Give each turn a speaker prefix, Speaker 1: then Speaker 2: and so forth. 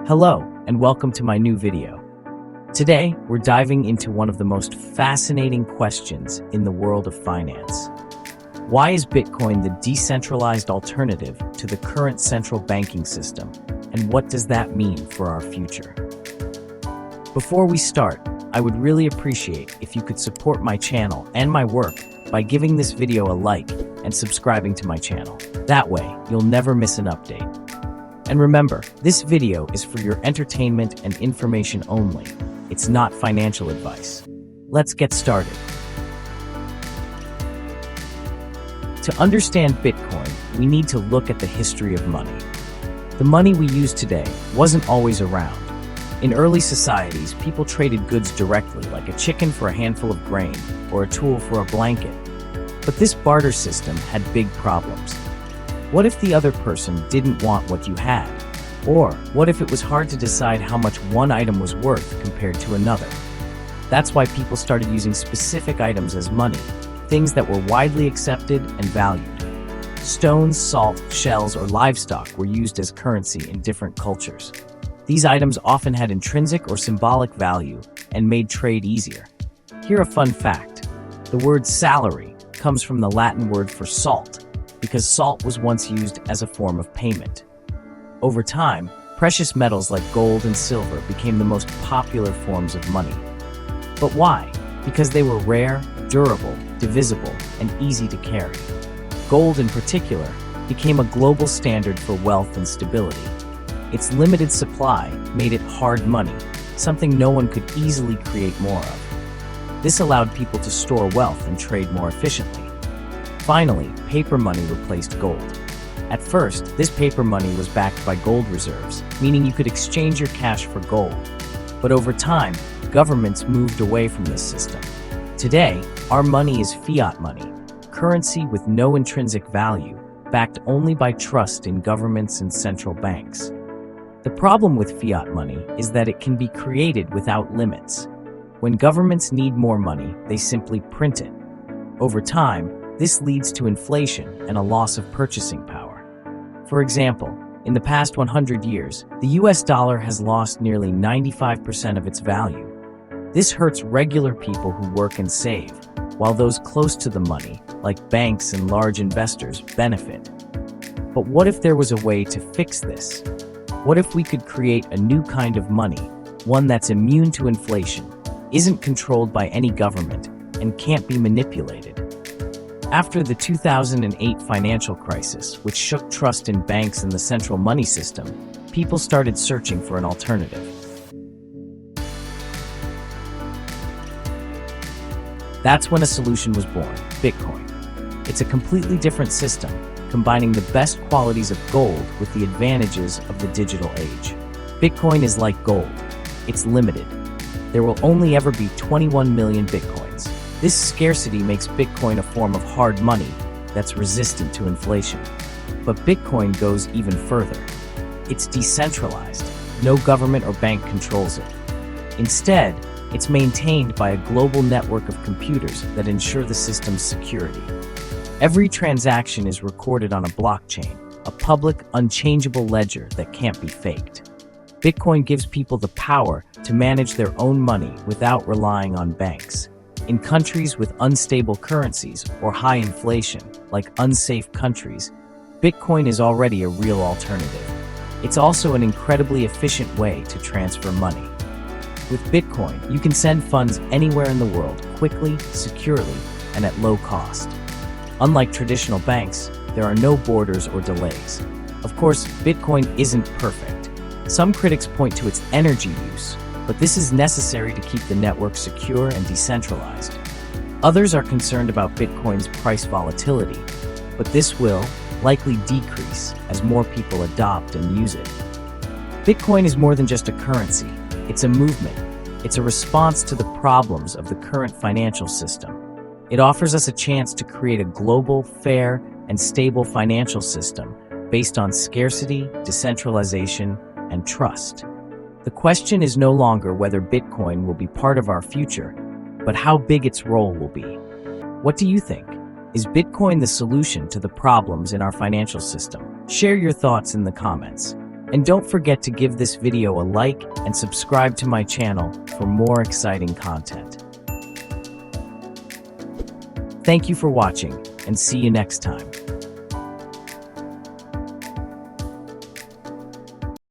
Speaker 1: Hello, and welcome to my new video. Today, we're diving into one of the most fascinating questions in the world of finance. Why is Bitcoin the decentralized alternative to the current central banking system, and what does that mean for our future? Before we start, I would really appreciate if you could support my channel and my work by giving this video a like and subscribing to my channel. That way, you'll never miss an update. And remember, this video is for your entertainment and information only. It's not financial advice. Let's get started. To understand Bitcoin, we need to look at the history of money. The money we use today wasn't always around. In early societies, people traded goods directly, like a chicken for a handful of grain or a tool for a blanket. But this barter system had big problems. What if the other person didn't want what you had? Or what if it was hard to decide how much one item was worth compared to another? That's why people started using specific items as money, things that were widely accepted and valued. Stones, salt, shells, or livestock were used as currency in different cultures. These items often had intrinsic or symbolic value and made trade easier. Here a fun fact. The word salary comes from the Latin word for salt, because salt was once used as a form of payment. Over time, precious metals like gold and silver became the most popular forms of money. But why? Because they were rare, durable, divisible, and easy to carry. Gold, in particular, became a global standard for wealth and stability. Its limited supply made it hard money, something no one could easily create more of. This allowed people to store wealth and trade more efficiently. Finally, paper money replaced gold. At first, this paper money was backed by gold reserves, meaning you could exchange your cash for gold. But over time, governments moved away from this system. Today, our money is fiat money, currency with no intrinsic value, backed only by trust in governments and central banks. The problem with fiat money is that it can be created without limits. When governments need more money, they simply print it. Over time, this leads to inflation and a loss of purchasing power. For example, in the past 100 years, the US dollar has lost nearly 95% of its value. This hurts regular people who work and save, while those close to the money, like banks and large investors, benefit. But what if there was a way to fix this? What if we could create a new kind of money, one that's immune to inflation, isn't controlled by any government, and can't be manipulated? After the 2008 financial crisis, which shook trust in banks and the central money system, people started searching for an alternative. That's when a solution was born, Bitcoin. It's a completely different system, combining the best qualities of gold with the advantages of the digital age. Bitcoin is like gold. It's limited. There will only ever be 21 million Bitcoins. This scarcity makes Bitcoin a form of hard money that's resistant to inflation. But Bitcoin goes even further. It's decentralized. No government or bank controls it. Instead, it's maintained by a global network of computers that ensure the system's security. Every transaction is recorded on a blockchain, a public, unchangeable ledger that can't be faked. Bitcoin gives people the power to manage their own money without relying on banks. In countries with unstable currencies or high inflation, like unsafe countries, Bitcoin is already a real alternative. It's also an incredibly efficient way to transfer money. With Bitcoin, you can send funds anywhere in the world quickly, securely, and at low cost. Unlike traditional banks, there are no borders or delays. Of course, Bitcoin isn't perfect. Some critics point to its energy use, but this is necessary to keep the network secure and decentralized. Others are concerned about Bitcoin's price volatility, but this will likely decrease as more people adopt and use it. Bitcoin is more than just a currency. It's a movement. It's a response to the problems of the current financial system. It offers us a chance to create a global, fair, and stable financial system based on scarcity, decentralization, and trust. The question is no longer whether Bitcoin will be part of our future, but how big its role will be. What do you think? Is Bitcoin the solution to the problems in our financial system? Share your thoughts in the comments. And don't forget to give this video a like and subscribe to my channel for more exciting content. Thank you for watching, and see you next time.